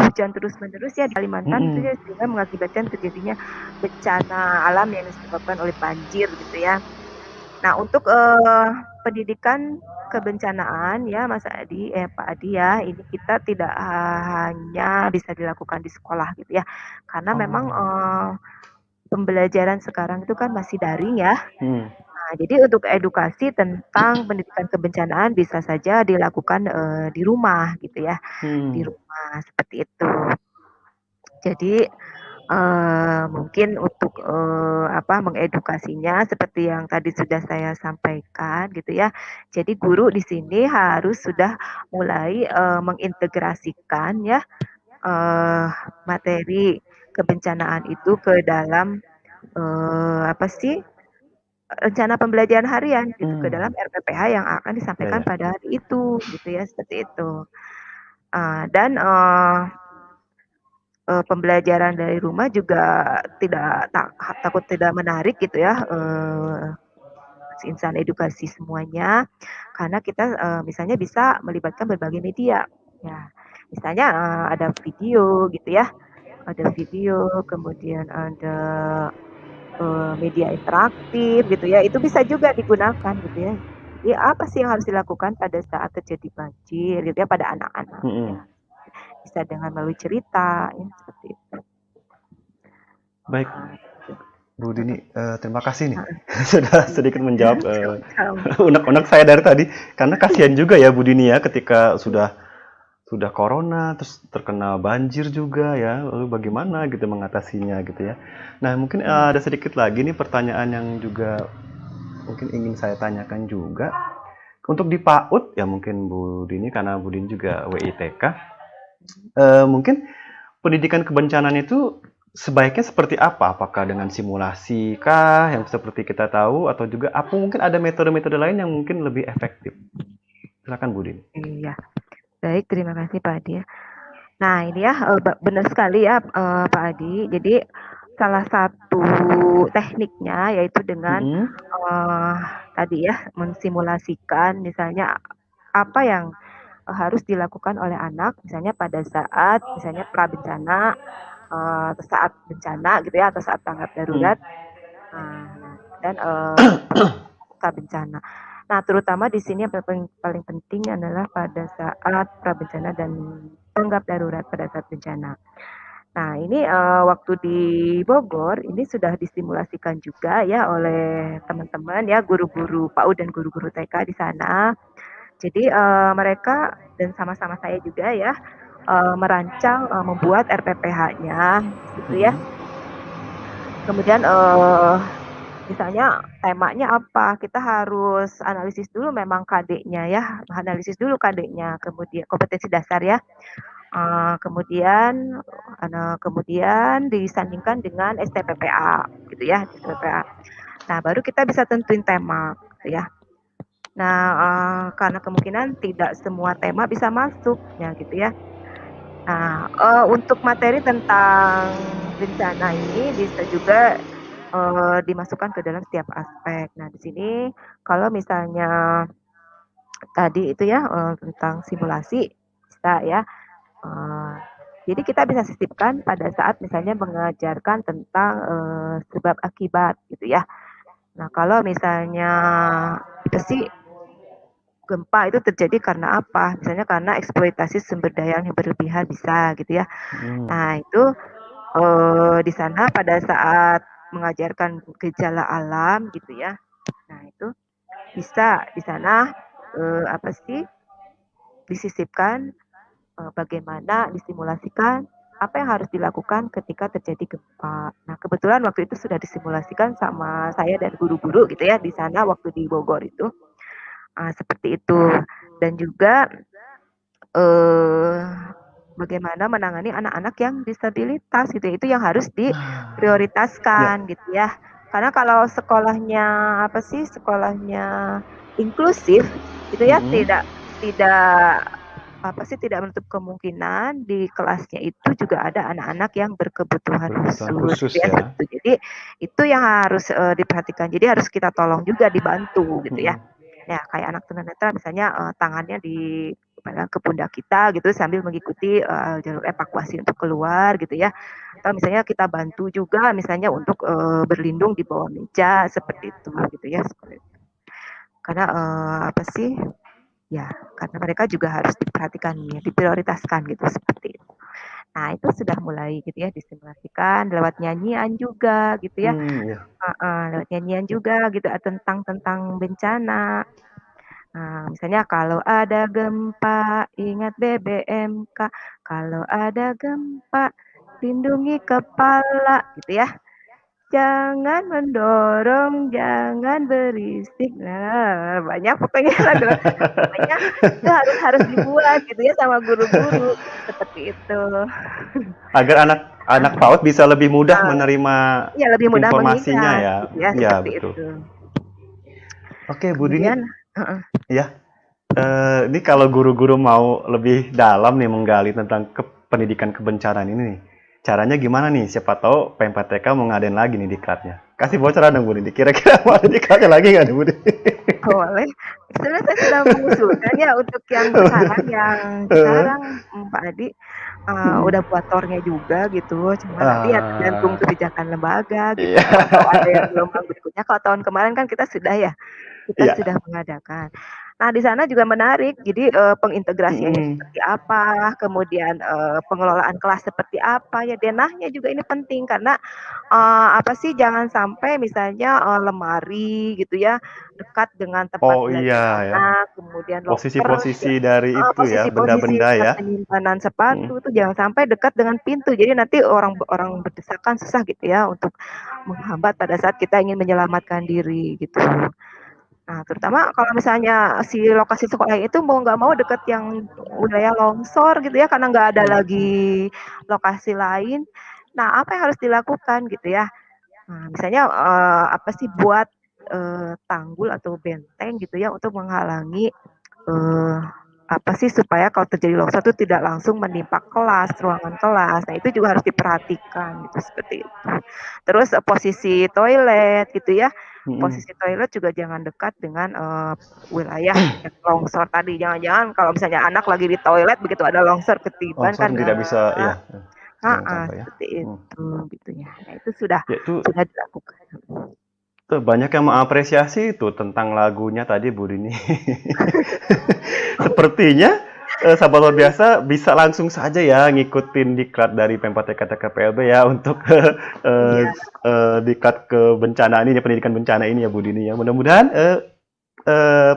hujan terus-menerus ya di Kalimantan gitu ya, sehingga mengakibatkan terjadinya bencana alam yang disebabkan oleh banjir gitu ya. Nah, untuk pendidikan kebencanaan ya Mas Adi, Pak Adi ya, ini kita tidak hanya bisa dilakukan di sekolah gitu ya. Karena memang pembelajaran sekarang itu kan masih daring ya. Nah, jadi untuk edukasi tentang pendidikan kebencanaan bisa saja dilakukan di rumah gitu ya, di rumah seperti itu. Jadi mungkin untuk mengedukasinya seperti yang tadi sudah saya sampaikan gitu ya. Jadi guru di sini harus sudah mulai mengintegrasikan ya materi kebencanaan itu ke dalam rencana pembelajaran harian gitu ke dalam RPPH yang akan disampaikan pada hari itu gitu ya, seperti itu. Dan pembelajaran dari rumah juga takut tidak menarik gitu ya, insan edukasi semuanya, karena kita, misalnya bisa melibatkan berbagai media. Ya, misalnya, ada video gitu ya, kemudian ada, media interaktif gitu ya, itu bisa juga digunakan gitu ya. Jadi apa sih yang harus dilakukan pada saat terjadi banjir gitu ya pada anak-anak ya. Bisa dengan melalui cerita ya seperti itu. Baik, Nah, gitu. Bu Dini, terima kasih nih Heeh. sudah Iya. sedikit menjawab Sama-sama. unek-unek saya dari tadi. Karena kasihan juga ya Bu Dini ya ketika sudah corona terus terkena banjir juga ya. Lalu bagaimana gitu mengatasinya gitu ya. Nah, mungkin Iya. ada sedikit lagi nih pertanyaan yang juga mungkin ingin saya tanyakan juga. Untuk di PAUD ya mungkin Bu Dini karena Bu Dini juga WITK, mungkin pendidikan kebencanaan itu sebaiknya seperti apa? Apakah dengan simulasi kah yang seperti kita tahu atau juga apa mungkin ada metode-metode lain yang mungkin lebih efektif? Silakan Bu Dini. Iya. Baik, terima kasih Pak Adi ya. Nah, ini ya, benar sekali ya, Pak Adi. Jadi salah satu tekniknya yaitu dengan, tadi ya, mensimulasikan misalnya apa yang harus dilakukan oleh anak, misalnya pada saat misalnya prabencana, atau saat bencana gitu ya, atau saat tanggap darurat, dan, pasca bencana. Nah, terutama di sini yang paling penting adalah pada saat prabencana dan tanggap darurat pada saat bencana. Nah, ini, waktu di Bogor, ini sudah disimulasikan juga ya oleh teman-teman ya, guru-guru PAUD dan guru-guru TK di sana. Jadi, mereka dan sama-sama saya juga ya, merancang, membuat RPPH-nya gitu ya. Kemudian, misalnya temanya apa, kita harus analisis dulu memang KD-nya ya, analisis dulu KD-nya, kemudian kompetensi dasar ya. Kemudian disandingkan dengan STPPA gitu ya, STPPA. Nah, baru kita bisa tentuin tema gitu ya. Nah, karena kemungkinan tidak semua tema bisa masuk ya gitu ya. Nah, untuk materi tentang bencana ini bisa juga, dimasukkan ke dalam setiap aspek. Nah, di sini kalau misalnya tadi itu ya, tentang simulasi bisa ya. Jadi kita bisa sisipkan pada saat misalnya mengajarkan tentang, sebab akibat gitu ya. Nah, kalau misalnya itu sih gempa itu terjadi karena apa? Misalnya karena eksploitasi sumber daya yang berlebihan bisa gitu ya. Nah, itu, di sana pada saat mengajarkan gejala alam gitu ya. Nah, itu bisa di sana, apa sih, disisipkan bagaimana disimulasikan apa yang harus dilakukan ketika terjadi gempa. Nah, kebetulan waktu itu sudah disimulasikan sama saya dan guru-guru gitu ya di sana waktu di Bogor itu, seperti itu. Dan juga, bagaimana menangani anak-anak yang disabilitas gitu ya, itu yang harus diprioritaskan gitu ya. Karena kalau sekolahnya apa sih, sekolahnya inklusif gitu ya, tidak tidak menutup kemungkinan di kelasnya itu juga ada anak-anak yang berkebutuhan khusus khusus gitu ya, ya. Jadi itu yang harus, diperhatikan. Jadi harus kita tolong juga, dibantu gitu ya. Ya kayak anak tunanetra misalnya, tangannya dipegang ke pundak kita gitu sambil mengikuti, jalur evakuasi untuk keluar gitu ya. Atau misalnya kita bantu juga misalnya untuk, berlindung di bawah meja seperti itu gitu ya, seperti itu. Karena, apa sih, ya, karena mereka juga harus diperhatikan ya, diprioritaskan gitu, seperti itu. Nah, itu sudah mulai gitu ya, disimulasikan lewat nyanyian juga gitu ya. Iya. Lewat nyanyian juga gitu, tentang bencana. Misalnya kalau ada gempa ingat BBMK, kalau ada gempa lindungi kepala gitu ya. Jangan mendorong, jangan berisik. Nah, banyak pokoknya lagu pokoknya itu harus dibuat gitu ya sama guru-guru gitu, seperti itu. Agar anak PAUD bisa lebih mudah menerima Iya lebih mudah informasinya mengingat ya. gitu ya, Ya, seperti betul. itu. Oke, Bu Dini. Kemudian Ya. Ini kalau guru-guru mau lebih dalam nih menggali tentang pendidikan kebencanaan ini nih. caranya gimana nih? Siapa tahu PMPTK mau ngadain lagi nih diklatnya. Kasih bocoran dong Bu Dini. Kira-kira mau ada diklatnya lagi nggak nih Bu Dini? Boleh. Sebenarnya saya sudah mengusulkan ya untuk yang sekarang Pak Adi udah buat tornya juga gitu. Cuma nanti ya tergantung Ah, kebijakan lembaga gitu iya, atau ada yang gelombang berikutnya. Kalau tahun kemarin kan kita iya. sudah mengadakan. Nah, di sana juga menarik. Jadi pengintegrasiannya Mm-mm. seperti apa, kemudian pengelolaan kelas seperti apa ya. Denahnya juga ini penting karena apa sih jangan sampai misalnya lemari gitu ya dekat dengan tempat Oh iya belajar ya. anak, kemudian loker Posisi-posisi ya, dari itu ya, posisi-posisi benda-benda tempat ya. penyimpanan Mm. sepatu itu jangan sampai dekat dengan pintu. Jadi nanti orang orang berdesakan susah gitu ya untuk menghambat pada saat kita ingin menyelamatkan diri gitu. Nah, terutama kalau misalnya si lokasi sekolah itu mau nggak mau deket yang wilayah longsor gitu ya, karena nggak ada lagi lokasi lain. Nah, apa yang harus dilakukan gitu ya? Nah, misalnya apa sih buat tanggul atau benteng gitu ya untuk menghalangi eh, apa sih supaya kalau terjadi longsor itu tidak langsung menimpa kelas, ruangan kelas. Nah, itu juga harus diperhatikan gitu seperti itu. Terus posisi toilet gitu ya. Mm-mm. Posisi toilet juga jangan dekat dengan wilayah yang longsor tadi. Jangan-jangan kalau misalnya anak lagi di toilet begitu ada longsor ketiban Longsor kan tidak bisa, ya, jangan uh, sampai ya. seperti Hmm. itu gitu ya. Nah, itu sudah Ya itu sudah dilakukan. banyak yang mengapresiasi itu tentang lagunya tadi Bu Dini. Sepertinya sahabat luar biasa bisa langsung saja ya ngikutin diklat dari Pempat TK TKPLB ya untuk Iya, diklat ke bencana ini ya, pendidikan bencana ini ya Bu Dini ya. Mudah-mudahan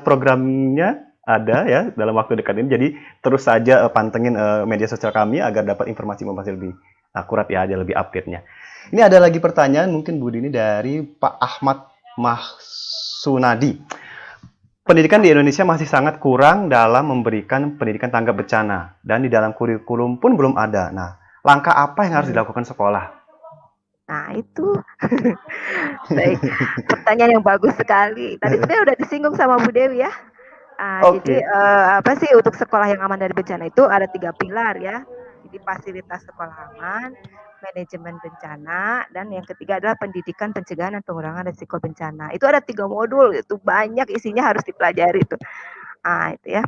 programnya ada ya dalam waktu dekat ini. Jadi terus saja pantengin media sosial kami agar dapat informasi-informasi lebih akurat ya, ada lebih update-nya. Ini ada lagi pertanyaan mungkin Bu Dini dari Pak Ahmad Mahsunadi. Pendidikan di Indonesia masih sangat kurang dalam memberikan pendidikan tanggap bencana dan di dalam kurikulum pun belum ada. Nah, langkah apa yang harus dilakukan sekolah? nah itu baik pertanyaan yang bagus sekali. Tadi sebenarnya udah disinggung sama Bu Dewi ya. Jadi Oke. apa sih untuk sekolah yang aman dari bencana itu ada 3 pilar ya. Jadi fasilitas sekolah aman, manajemen bencana, dan yang ketiga adalah pendidikan pencegahan dan pengurangan risiko bencana. Itu ada 3 modul, itu banyak isinya harus dipelajari itu. Itu ya.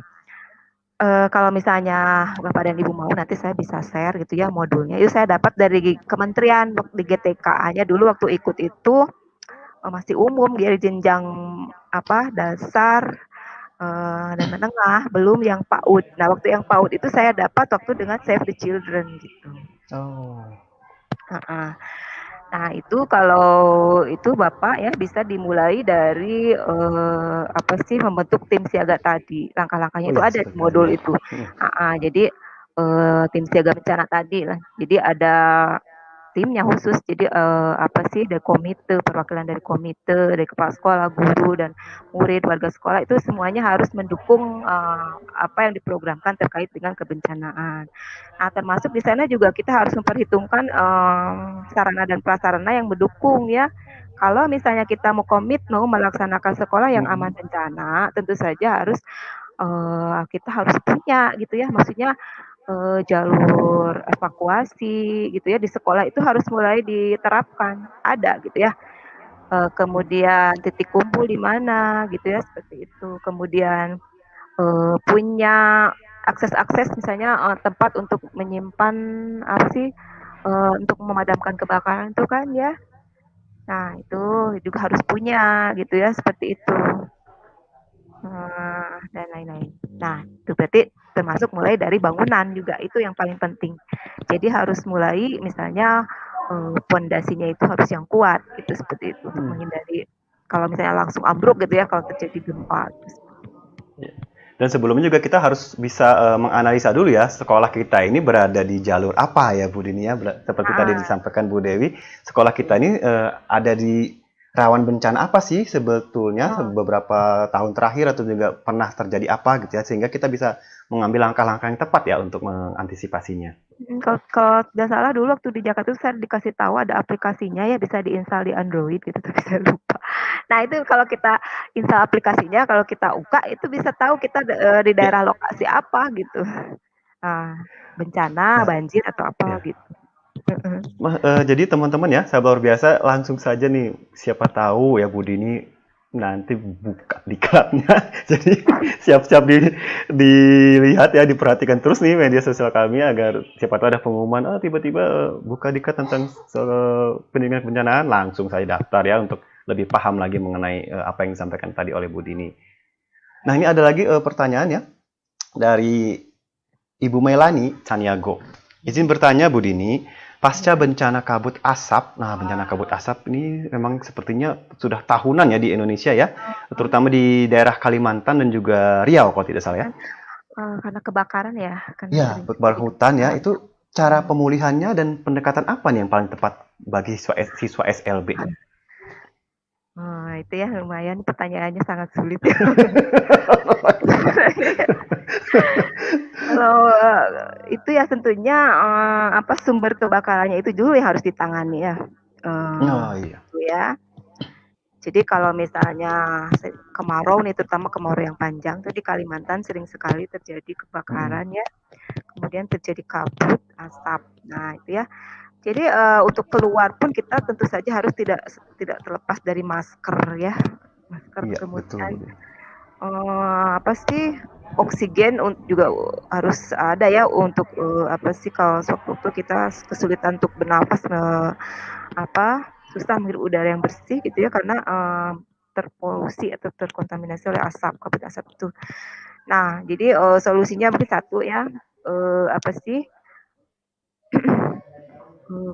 Kalau misalnya Bapak dan Ibu mau nanti saya bisa share gitu ya modulnya. Itu saya dapat dari kementerian di GTKA-nya dulu waktu ikut itu masih umum di jenjang apa dasar dan menengah, belum yang PAUD. Nah, waktu yang PAUD itu saya dapat waktu dengan Save the Children gitu. Oh. Uh-uh. Nah, itu kalau itu Bapak ya bisa dimulai dari apa sih membentuk tim siaga tadi. Langkah-langkahnya Oh itu ya, ada di seperti tadi modul ya. itu. Jadi tim siaga bencana tadi lah. Jadi ada timnya khusus. Jadi apa sih dari komite, perwakilan dari komite, dari kepala sekolah, guru dan murid, warga sekolah itu semuanya harus mendukung apa yang diprogramkan terkait dengan kebencanaan. Nah, termasuk di sana juga kita harus memperhitungkan sarana dan prasarana yang mendukung ya. Kalau misalnya kita mau komit mau melaksanakan sekolah yang aman bencana, tentu saja harus kita harus punya gitu ya. Maksudnya jalur evakuasi gitu ya di sekolah itu harus mulai diterapkan ada gitu ya. Kemudian titik kumpul di mana gitu ya seperti itu. Kemudian punya akses-akses misalnya tempat untuk menyimpan apa sih untuk memadamkan kebakaran itu kan ya. Nah itu juga harus punya gitu ya seperti itu dan lain-lain. Nah itu berarti termasuk mulai dari bangunan juga itu yang paling penting. Jadi harus mulai misalnya pondasinya itu harus yang kuat gitu seperti itu untuk menghindari kalau misalnya langsung ambruk gitu ya kalau terjadi gempa. Dan sebelumnya juga kita harus bisa menganalisa dulu ya sekolah kita ini berada di jalur apa ya Bu Dini ya. Seperti tadi Ah, disampaikan Bu Dewi, sekolah kita ini ada di rawan bencana apa sih sebetulnya ah. beberapa tahun terakhir atau juga pernah terjadi apa gitu ya sehingga kita bisa mengambil langkah-langkah yang tepat ya untuk mengantisipasinya. Kalau tidak salah dulu waktu di Jakarta itu saya dikasih tahu ada aplikasinya ya bisa diinstal di Android gitu tapi saya lupa. Nah itu kalau kita install aplikasinya kalau kita buka itu bisa tahu kita di Ya, daerah lokasi apa gitu. Bencana, nah, banjir atau apa ya. gitu. Heeh. Jadi teman-teman ya, sahabat luar biasa, langsung saja nih, siapa tahu ya Budi ini nanti buka diklatnya. Jadi siap-siap dilihat ya, diperhatikan terus nih media sosial kami agar siapa tahu ada pengumuman, oh tiba-tiba buka diklat tentang pendidikan kebencanaan, langsung saya daftar ya untuk lebih paham lagi mengenai apa yang disampaikan tadi oleh Budi ini. Nah ini ada lagi pertanyaan ya dari Ibu Melani Caniago. Izin bertanya Bu Dini, pasca bencana kabut asap, nah bencana kabut asap ini memang sepertinya sudah tahunan ya di Indonesia ya, terutama di daerah Kalimantan dan juga Riau kalau tidak salah ya. Karena kebakaran ya, karena Iya, sering kebakaran terjadi hutan ya, kebakaran. itu cara pemulihannya dan pendekatan apa nih yang paling tepat bagi siswa SLB? Itu ya lumayan pertanyaannya sangat sulit. Kalau itu ya tentunya apa sumber kebakarannya itu dulu yang harus ditangani ya. Oh iya. Gitu ya. Jadi kalau misalnya kemarau nih, terutama kemarau yang panjang tuh di Kalimantan sering sekali terjadi kebakaran ya. Kemudian terjadi kabut, asap. Nah itu ya. Jadi untuk keluar pun kita tentu saja harus tidak terlepas dari masker ya. Masker Iya, betul. kemudian apa sih oksigen juga harus ada ya untuk apa sih kalau sewaktu kita kesulitan untuk bernafas apa susah menghirup udara yang bersih gitu ya karena terpolusi atau terkontaminasi oleh asap kabut asap itu. Nah jadi solusinya mungkin satu ya apa sih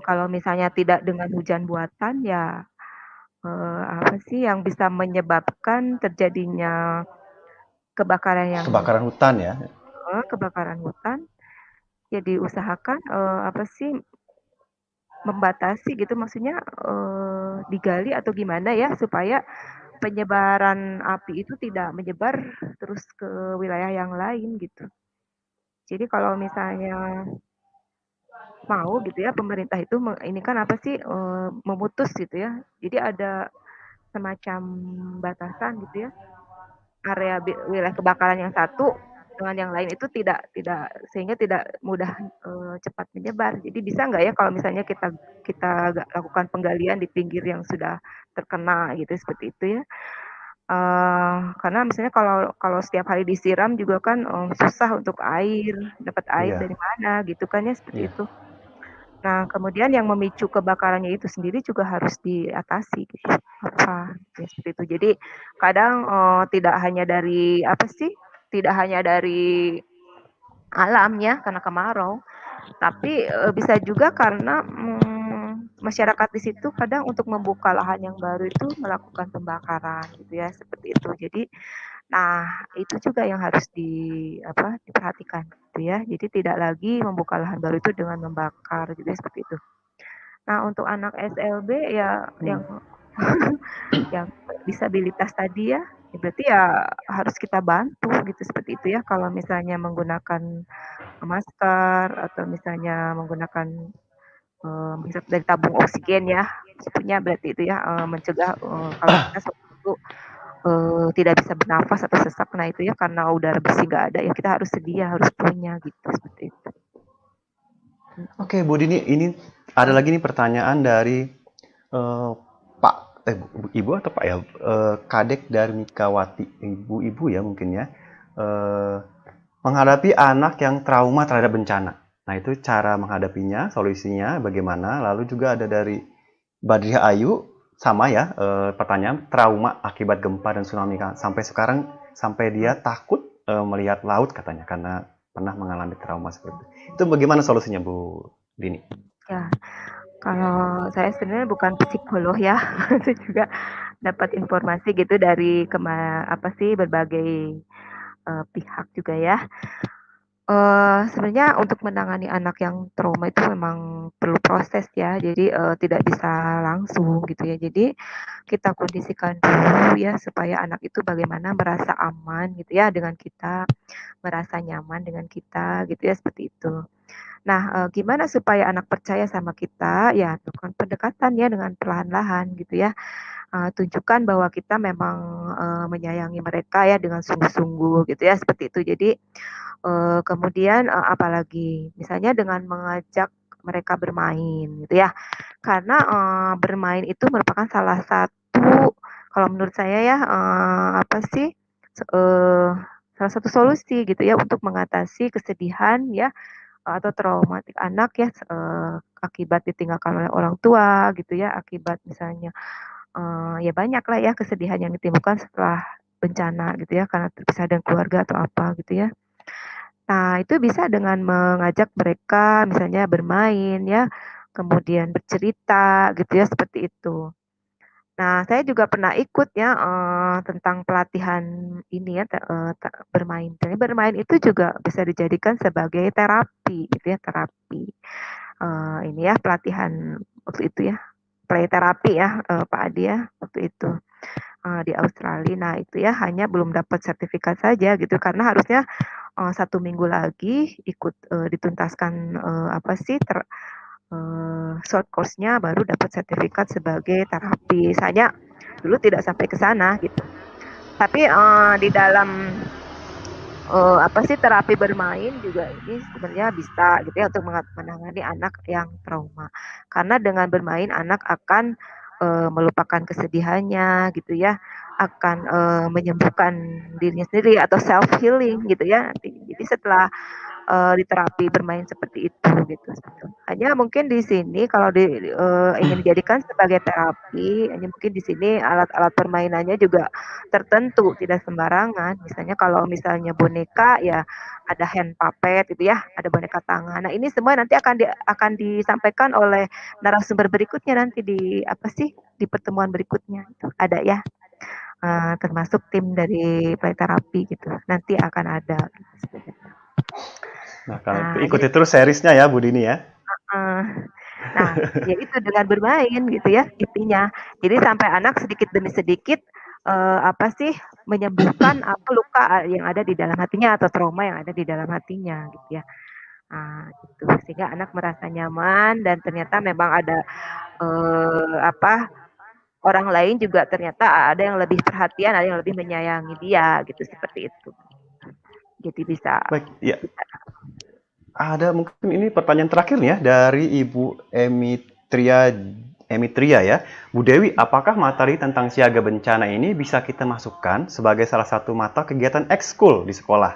kalau misalnya tidak dengan hujan buatan ya apa sih yang bisa menyebabkan terjadinya kebakaran yang Kebakaran hutan ya. kebakaran hutan ya diusahakan apa sih membatasi gitu maksudnya digali atau gimana ya supaya penyebaran api itu tidak menyebar terus ke wilayah yang lain gitu. Jadi kalau misalnya mau gitu ya pemerintah itu ini kan apa sih memutus gitu ya. Jadi ada semacam batasan gitu ya area wilayah kebakaran yang satu dengan yang lain itu tidak sehingga tidak mudah cepat menyebar. Jadi bisa nggak ya kalau misalnya kita kita lakukan penggalian di pinggir yang sudah terkena gitu seperti itu ya. Karena misalnya kalau kalau setiap hari disiram juga kan susah untuk air, dapat air Iya, dari mana gitu kan ya seperti iya. itu. Nah, kemudian yang memicu kebakarannya itu sendiri juga harus diatasi gitu. Apa ya seperti itu. Jadi kadang tidak hanya dari apa sih? Tidak hanya dari alam ya karena kemarau, tapi bisa juga karena masyarakat di situ kadang untuk membuka lahan yang baru itu melakukan pembakaran gitu ya seperti itu. Jadi nah, itu juga yang harus apa, diperhatikan gitu ya. Jadi tidak lagi membuka lahan baru itu dengan membakar gitu ya, seperti itu. Nah, untuk anak SLB ya yang yang disabilitas tadi ya, ya berarti ya harus kita bantu gitu seperti itu ya. Kalau misalnya menggunakan masker atau misalnya menggunakan misal dari tabung oksigen ya, maksudnya berarti itu ya mencegah kalau kita sewaktu tidak bisa bernafas atau sesak, nah itu ya karena udara bersih nggak ada ya kita harus sedia, harus punya gitu seperti itu. Oke, Bu Dini, ini ada lagi nih pertanyaan dari Pak, Ibu atau Pak ya, Kadek dari Mikawati, Ibu-ibu ya mungkin ya, eh, menghadapi anak yang trauma terhadap bencana. Nah itu cara menghadapinya, solusinya bagaimana. Lalu juga ada dari Badriah Ayu, sama ya, pertanyaan trauma akibat gempa dan tsunami sampai sekarang sampai dia takut melihat laut katanya karena pernah mengalami trauma seperti itu. Itu bagaimana solusinya Bu Dini? Ya, kalau saya sebenarnya bukan psikolog ya, itu juga dapat informasi gitu dari apa sih berbagai pihak juga ya. Sebenarnya untuk menangani anak yang trauma itu memang perlu proses ya, jadi tidak bisa langsung gitu ya. Jadi kita kondisikan dulu ya supaya anak itu bagaimana merasa aman gitu ya dengan kita, merasa nyaman dengan kita gitu ya seperti itu. Nah, gimana supaya anak percaya sama kita? Ya lakukan pendekatan ya dengan perlahan-lahan gitu ya. Tunjukkan bahwa kita memang menyayangi mereka ya dengan sungguh-sungguh gitu ya seperti itu. Jadi kemudian apalagi misalnya dengan mengajak mereka bermain gitu ya. Karena bermain itu merupakan salah satu, kalau menurut saya ya, apa sih, salah satu solusi gitu ya untuk mengatasi kesedihan ya, atau traumatik anak ya, akibat ditinggalkan oleh orang tua gitu ya, akibat misalnya, ya banyaklah ya kesedihan yang ditimbulkan setelah bencana gitu ya, karena terpisah dengan keluarga atau apa gitu ya. Nah, itu bisa dengan mengajak mereka misalnya bermain ya, kemudian bercerita gitu ya, seperti itu. Nah, saya juga pernah ikut ya, tentang pelatihan ini ya, bermain. Jadi bermain itu juga bisa dijadikan sebagai terapi gitu ya, terapi. Ini ya pelatihan waktu itu ya, play terapi ya, Pak Adi ya, waktu itu, di Australia. Nah, itu ya hanya belum dapat sertifikat saja gitu, karena harusnya 1 minggu lagi ikut, dituntaskan, apa sih, short course-nya baru dapat sertifikat sebagai terapis. Hanya dulu tidak sampai ke sana gitu. Tapi, di dalam, apa sih, terapi bermain juga ini sebenarnya bisa gitu ya untuk menangani anak yang trauma. Karena dengan bermain anak akan, melupakan kesedihannya gitu ya, akan, menyembuhkan dirinya sendiri atau self healing gitu ya nanti. Jadi setelah di terapi bermain seperti itu gitu. Hanya mungkin di sini kalau ingin dijadikan sebagai terapi, hanya mungkin di sini alat-alat permainannya juga tertentu, tidak sembarangan. Misalnya kalau misalnya boneka ya ada hand puppet gitu ya, ada boneka tangan. Nah, ini semua nanti akan disampaikan oleh narasumber berikutnya nanti di apa sih, di pertemuan berikutnya itu ada ya, termasuk tim dari play terapi gitu, nanti akan ada gitu sebenarnya. Nah, kalau itu Nah, jadi ikuti terus seriesnya ya, Bu Dini ya. heeh. Nah, ya itu dengan bermain gitu ya intinya. Jadi sampai anak sedikit demi sedikit, apa sih, menyembuhkan apa luka yang ada di dalam hatinya atau trauma yang ada di dalam hatinya gitu ya. Gitu. Sehingga anak merasa nyaman dan ternyata memang ada, apa, orang lain juga ternyata ada yang lebih perhatian, ada yang lebih menyayangi dia gitu, seperti itu. Jadi bisa Baik, ya. bisa Ada mungkin ini pertanyaan terakhir nih ya dari Ibu Emitria ya. Bu Dewi, apakah materi tentang siaga bencana ini bisa kita masukkan sebagai salah satu mata kegiatan ekskul di sekolah?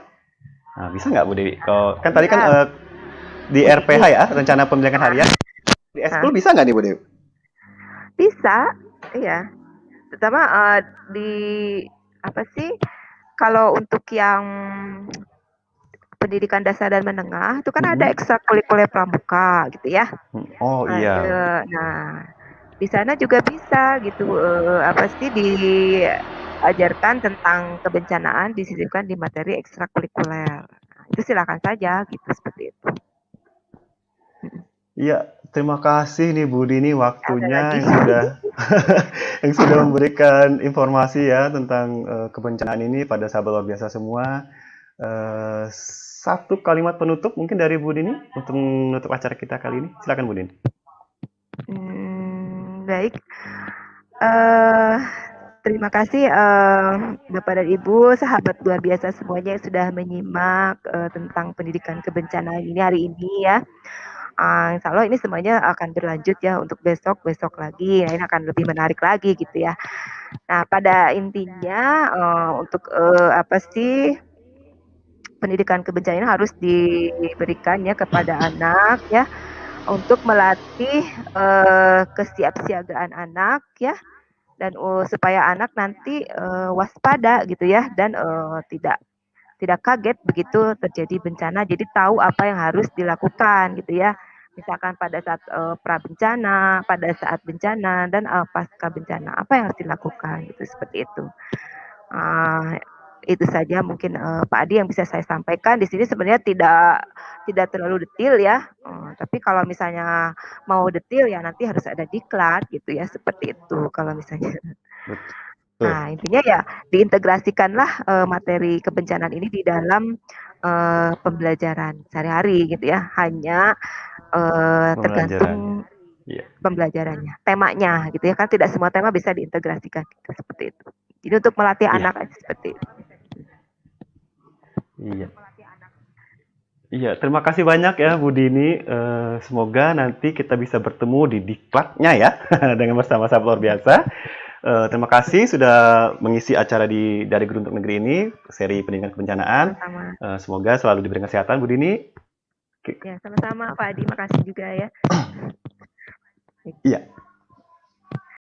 Nah, bisa nggak Bu Dewi? Kan tadi kan iya, di RPH begini, ya, rencana pendidikan harian. Di ekskul heeh, bisa nggak nih Bu Dewi? bisa, iya. Terutama, di apa sih, kalau untuk yang pendidikan dasar dan menengah itu kan ada Mm-mm. ekstrakurikuler pramuka gitu ya. Oh iya. Nah, di sana juga bisa gitu, apa sih, diajarkan tentang kebencanaan disisipkan di materi ekstrakurikuler. Nah, itu silakan saja gitu, seperti itu. Iya, terima kasih nih Bu Dini Ada waktunya lagi? yang sudah yang sudah memberikan informasi ya tentang kebencanaan ini pada sahabat luar biasa semua. Eh, Satu kalimat penutup mungkin dari Bu Dini untuk menutup acara kita kali ini. Silakan Bu Dini. Baik, eee, terima kasih, Bapak dan Ibu, sahabat luar biasa semuanya yang sudah menyimak, tentang pendidikan kebencanaan ini hari ini ya. Insya Allah ini semuanya akan berlanjut ya untuk besok-besok lagi, nah ini akan lebih menarik lagi gitu ya. Nah, pada intinya, untuk, apa sih, pendidikan kebencanaan harus diberikan ya kepada anak ya, untuk melatih, kesiapsiagaan anak ya, dan, supaya anak nanti, waspada gitu ya dan, tidak tidak kaget begitu terjadi bencana, jadi tahu apa yang harus dilakukan gitu ya. Misalkan pada saat, prabencana, pada saat bencana, dan, pasca bencana, apa yang harus dilakukan gitu, seperti itu. Eee, itu saja mungkin, Pak Adi yang bisa saya sampaikan. Di sini sebenarnya tidak terlalu detail ya, tapi kalau misalnya mau detail ya nanti harus ada diklat gitu ya, seperti itu kalau misalnya. Betul. Nah, intinya ya diintegrasikanlah, materi kebencanaan ini di dalam, pembelajaran sehari-hari gitu ya. Hanya, Pembelajaran. tergantung Iya. pembelajarannya, temanya gitu ya kan tidak semua tema bisa diintegrasikan gitu, seperti itu. Jadi untuk melatih Iya. anak aja seperti itu. Iya. Iya, terima kasih banyak ya Bu Dini. Semoga nanti kita bisa bertemu di diklatnya ya dengan bersama-sama luar biasa. Terima kasih sudah mengisi acara dari Guru untuk Negeri ini, seri pendidikan kebencanaan. Sama-sama. Semoga selalu diberi kesehatan Bu Dini. Ya, sama-sama Pak Adi, makasih juga ya. Iya.